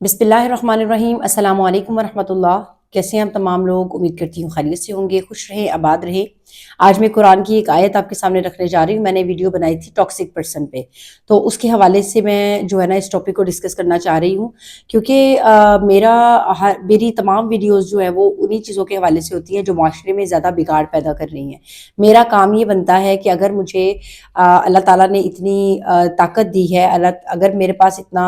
बिस्मिल्लाहिर्रहमानिर्रहीम। अस्सलाम वालेकुम वरहमतुल्लाह। कैसे हैं हम तमाम लोग? उम्मीद करती हूँ खैरियत से होंगे, खुश रहे, आबाद रहे। आज मैं कुरान की एक आयत आपके सामने रखने जा रही हूँ। मैंने वीडियो बनाई थी टॉक्सिक पर्सन पे, तो उसके हवाले से मैं जो है ना इस टॉपिक को डिस्कस करना चाह रही हूँ, क्योंकि मेरी तमाम वीडियोस जो है वो उन्हीं चीज़ों के हवाले से होती हैं जो माशरे में ज़्यादा बिगाड़ पैदा कर रही हैं। मेरा काम ये बनता है कि अगर मुझे अल्लाह ताला ने इतनी ताकत दी है, अगर मेरे पास इतना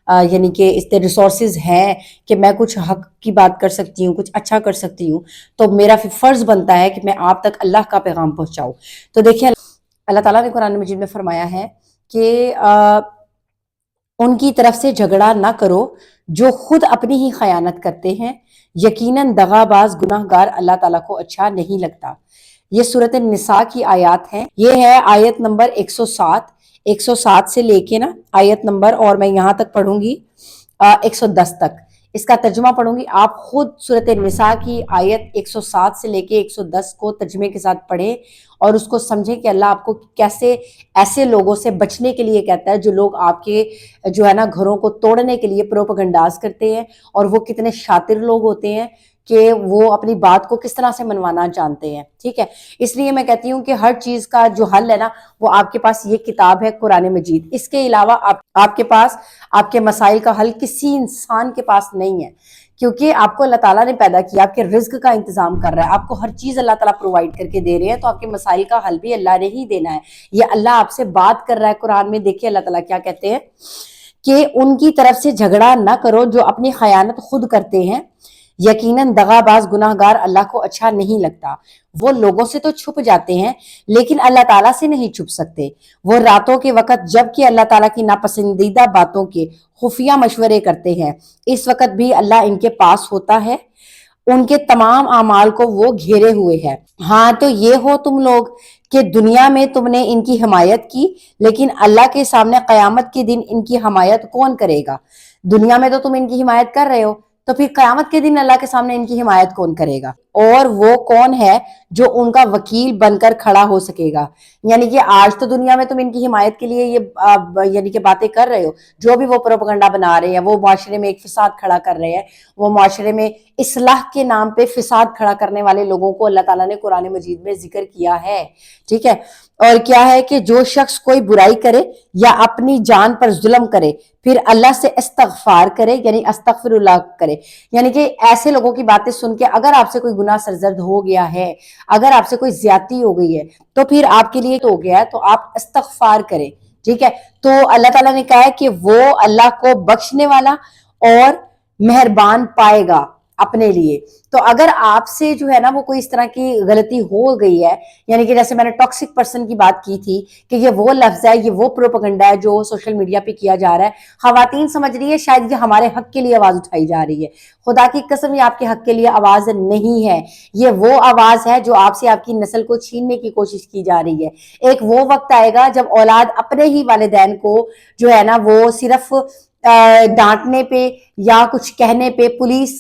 यानी कि इतने रिसोर्सेज हैं कि मैं कुछ हक की बात कर सकती हूँ, कुछ अच्छा कर सकती हूँ, तो मेरा फिर फ़र्ज़ बनता है कि मैं आप तक अल्लाह का पैगाम पहुँचाऊँ। तो देखिए, अल्लाह ताला ने कुरान मजीद में फरमाया है कि उनकी तरफ से झगड़ा ना करो जो खुद अपनी ही खयानत करते हैं, यकीनन दगाबाज गुनाहगार अल्लाह ताला को अच्छा नहीं लगता। ये सूरत निसा की आयत है। ये है आयत नंबर 107 से लेके ना आयत नंबर, और मैं यहाँ तक पढ़ूंगी 110 तक। इसका तर्जुमा पढ़ूंगी, आप खुद सूरत निसा की आयत 107 से लेके 110 को तर्जुमे के साथ पढ़ें और उसको समझें कि अल्लाह आपको कैसे ऐसे लोगों से बचने के लिए कहता है जो लोग आपके जो है ना घरों को तोड़ने के लिए प्रोपगंडाज करते हैं, और वो कितने शातिर लोग होते हैं कि वो अपनी बात को किस तरह से मनवाना जानते हैं। ठीक है, इसलिए मैं कहती हूँ कि हर चीज का जो हल है ना वो आपके पास ये किताब है कुरान मजीद। इसके अलावा आपके पास आपके मसाइल का हल किसी इंसान के पास नहीं है, क्योंकि आपको अल्लाह ताला ने पैदा किया, आपके रिज्क का इंतजाम कर रहा है, आपको हर चीज अल्लाह ताला प्रोवाइड करके दे रहे हैं, तो आपके मसाइल का हल भी अल्लाह ने ही देना है। ये अल्लाह आपसे बात कर रहा है कुरान में। देखिए अल्लाह ताला क्या कहते हैं कि उनकी तरफ से झगड़ा ना करो जो अपनी खयानत खुद करते हैं, यकीनन दगाबाज गुनाहगार अल्लाह को अच्छा नहीं लगता। वो लोगों से तो छुप जाते हैं लेकिन अल्लाह ताला से नहीं छुप सकते। वो रातों के वक्त जबकि अल्लाह ताला की नापसंदीदा बातों के खुफिया मशवरे करते हैं, इस वक्त भी अल्लाह इनके पास होता है, उनके तमाम अमाल को वो घेरे हुए है। हाँ, तो ये हो तुम लोग कि दुनिया में तुमने इनकी हिमायत की, लेकिन अल्लाह के सामने कयामत के दिन इनकी हिमायत कौन करेगा? दुनिया में तो तुम इनकी हिमायत कर रहे हो, तो फिर कयामत के दिन अल्लाह के सामने इनकी हिमायत कौन करेगा? और वो कौन है जो उनका वकील बनकर खड़ा हो सकेगा? यानी कि आज तो दुनिया में तुम इनकी हिमायत के लिए ये यानी कि बातें कर रहे हो, जो भी वो प्रोपगंडा बना रहे हैं, वो माशरे में एक फिसाद खड़ा कर रहे हैं, वो माशरे में इस्लाह के नाम पे फिसाद खड़ा करने वाले लोगों को अल्लाह ताला ने कुरान मजीद में जिक्र किया है। ठीक है, और क्या है कि जो शख्स कोई बुराई करे या अपनी जान पर जुल्म करे फिर अल्लाह से इस्तगफार करे, यानी अस्तगफिरुल्लाह करे, यानी कि ऐसे लोगों की बातें सुन के अगर आपसे कोई गुनाह सरजद हो गया है, अगर आपसे कोई ज्यादती हो गई है, तो फिर आपके लिए तो हो गया है, तो आप इस्तगफार करें। ठीक है, तो अल्लाह ताला ने कहा है कि वो अल्लाह को बख्शने वाला और मेहरबान पाएगा अपने लिए। तो अगर आपसे जो है ना वो कोई इस तरह की गलती हो गई है, यानी कि जैसे मैंने टॉक्सिक पर्सन की बात की थी कि ये वो लफ्ज है, ये वो प्रोपगंडा है जो सोशल मीडिया पे किया जा रहा है, खवातीन समझ रही है शायद ये हमारे हक के लिए आवाज उठाई जा रही है। खुदा की कसम ये आपके हक के लिए आवाज नहीं है, ये वो आवाज है जो आपसे आपकी नस्ल को छीनने की कोशिश की जा रही है। एक वो वक्त आएगा जब औलाद अपने ही वालिदैन को जो है ना वो सिर्फ डांटने पे या कुछ कहने पे पुलिस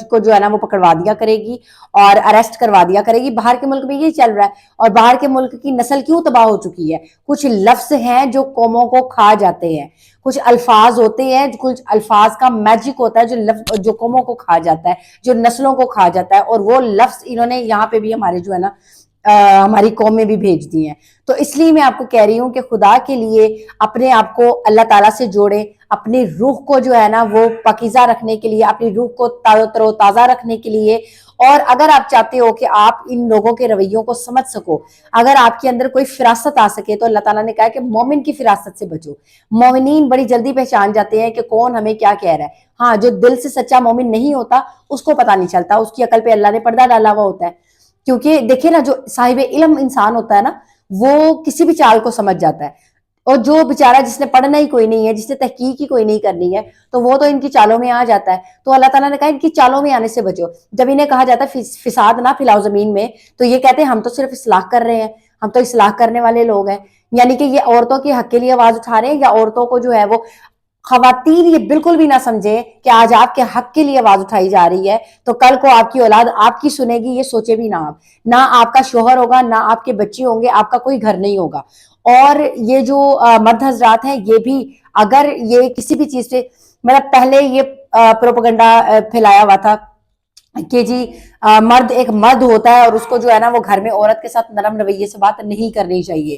को जो है ना वो पकड़वा दिया करेगी और अरेस्ट करवा दिया करेगी। बाहर के मुल्क में ये चल रहा है, और बाहर के मुल्क की नस्ल क्यों तबाह हो चुकी है? कुछ लफ्ज हैं जो कौमों को खा जाते हैं, कुछ अल्फाज होते हैं, कुछ अल्फाज का मैजिक होता है जो कौमों को खा जाता है, जो नस्लों को खा जाता है, और वो लफ्ज इन्होंने यहाँ पे भी हमारे जो है ना हमारी कौम में भी भेज दी हैं। तो इसलिए मैं आपको कह रही हूँ कि खुदा के लिए अपने आप को अल्लाह ताला से जोड़े, अपनी रूह को जो है ना वो पाकीज़ा रखने के लिए, अपनी रूह को तरोताज़ा रखने के लिए। और अगर आप चाहते हो कि आप इन लोगों के रवैयों को समझ सको, अगर आपके अंदर कोई फिरासत आ सके, तो अल्लाह ताला ने कहा कि मोमिन की फिरासत से बचो। मोमिनीन बड़ी जल्दी पहचान जाते हैं कि कौन हमें क्या कह रहा है। हाँ, जो दिल से सच्चा मोमिन नहीं होता उसको पता नहीं चलता, उसकी अकल पे अल्लाह ने पर्दा डाला हुआ होता है। क्योंकि देखिए ना, जो साहिब इल्म इंसान होता है ना वो किसी भी चाल को समझ जाता है, और जो बेचारा जिसने पढ़ना ही कोई नहीं है, जिसने तहकीक ही कोई नहीं करनी है, तो वो तो इनकी चालों में आ जाता है। तो अल्लाह ताला ने कहा इनकी चालों में आने से बचो। जब इन्हें कहा जाता है फिसाद ना फैलाओ जमीन में, तो ये कहते हैं हम तो सिर्फ इस्लाह कर रहे हैं, हम तो इस्लाह करने वाले लोग हैं। यानी कि ये औरतों के हक के लिए आवाज उठा रहे हैं, या औरतों को जो है वो खवातीन ये बिल्कुल भी ना समझे कि आज आपके हक के लिए आवाज उठाई जा रही है, तो कल को आपकी औलाद आपकी सुनेगी, ये सोचे भी ना आप। ना आपका शोहर होगा, ना आपके बच्चे होंगे, आपका कोई घर नहीं होगा। और ये जो मर्द हजरात हैं ये भी اگر یہ کسی بھی چیز سے مطلب پہلے یہ پروپیگنڈا پھیلایا ہوا تھا کہ جی مرد ایک مرد ہوتا ہے اور اس کو جو ہے نا وہ گھر میں عورت کے ساتھ نرم رویے سے بات نہیں کرنی چاہیے،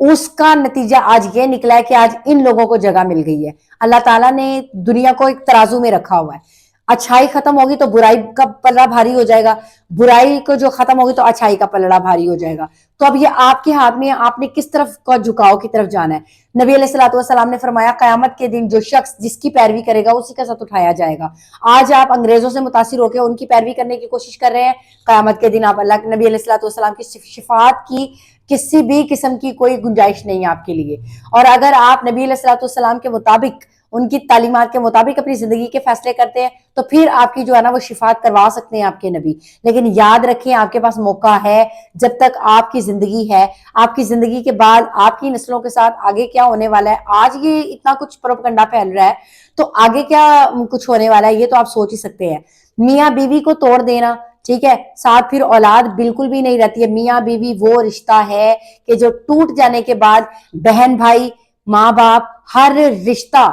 اس کا نتیجہ آج یہ نکلا ہے کہ آج ان لوگوں کو جگہ مل گئی ہے۔ اللہ تعالیٰ نے دنیا کو ایک ترازو میں رکھا ہوا ہے، اچھائی ختم ہوگی تو برائی کا پلڑا بھاری ہو جائے گا، برائی کو جو ختم ہوگی تو اچھائی کا پلڑا بھاری ہو جائے گا۔ تو اب یہ آپ کے ہاتھ میں ہے، آپ نے کس طرف کا جھکاؤ کی طرف جانا ہے۔ نبی علیہ الصلوۃ والسلام نے فرمایا قیامت کے دن جو شخص جس کی پیروی کرے گا اسی کا ساتھ اٹھایا جائے گا۔ آج آپ انگریزوں سے متاثر ہو کے ان کی پیروی کرنے کی کوشش کر رہے ہیں، قیامت کے دن آپ اللہ کے نبی علیہ الصلوۃ والسلام کی شفاعت کی کسی بھی قسم کی کوئی گنجائش نہیں ہے آپ کے لیے۔ اور اگر آپ نبی علیہ الصلوۃ والسلام کے مطابق ان کی تعلیمات کے مطابق اپنی زندگی کے فیصلے کرتے ہیں تو پھر آپ کی جو ہے نا وہ شفاعت کروا سکتے ہیں آپ کے نبی۔ لیکن یاد رکھیں آپ کے پاس موقع ہے، جب تک آپ کی زندگی ہے، آپ کی زندگی کے بعد آپ کی نسلوں کے ساتھ آگے کیا ہونے والا ہے۔ آج یہ اتنا کچھ پروپیگنڈا پھیل رہا ہے تو آگے کیا کچھ ہونے والا ہے یہ تو آپ سوچ ہی سکتے ہیں۔ میاں بیوی کو توڑ دینا، ٹھیک ہے، ساتھ پھر اولاد بالکل بھی نہیں رہتی ہے۔ میاں بیوی وہ رشتہ ہے کہ جو ٹوٹ جانے کے بعد بہن بھائی، ماں باپ، ہر رشتہ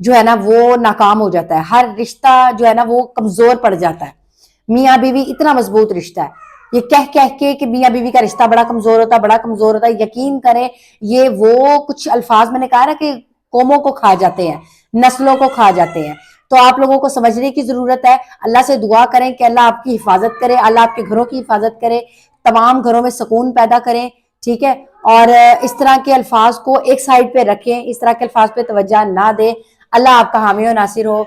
جو ہے نا وہ ناکام ہو جاتا ہے، ہر رشتہ جو ہے نا وہ کمزور پڑ جاتا ہے۔ میاں بیوی اتنا مضبوط رشتہ ہے، یہ کہہ کے میاں بیوی کا رشتہ بڑا کمزور ہوتا ہے، بڑا کمزور ہوتا ہے، یقین کریں یہ وہ کچھ الفاظ میں نے کہا نا کہ قوموں کو کھا جاتے ہیں، نسلوں کو کھا جاتے ہیں۔ تو آپ لوگوں کو سمجھنے کی ضرورت ہے، اللہ سے دعا کریں کہ اللہ آپ کی حفاظت کرے، اللہ آپ کے گھروں کی حفاظت کرے، تمام گھروں میں سکون پیدا کریں، ٹھیک ہے۔ اور اس طرح کے الفاظ کو ایک سائڈ پہ رکھیں، اس طرح کے الفاظ پہ توجہ نہ دیں۔ اللہ آپ کا حامی و ناصر ہو۔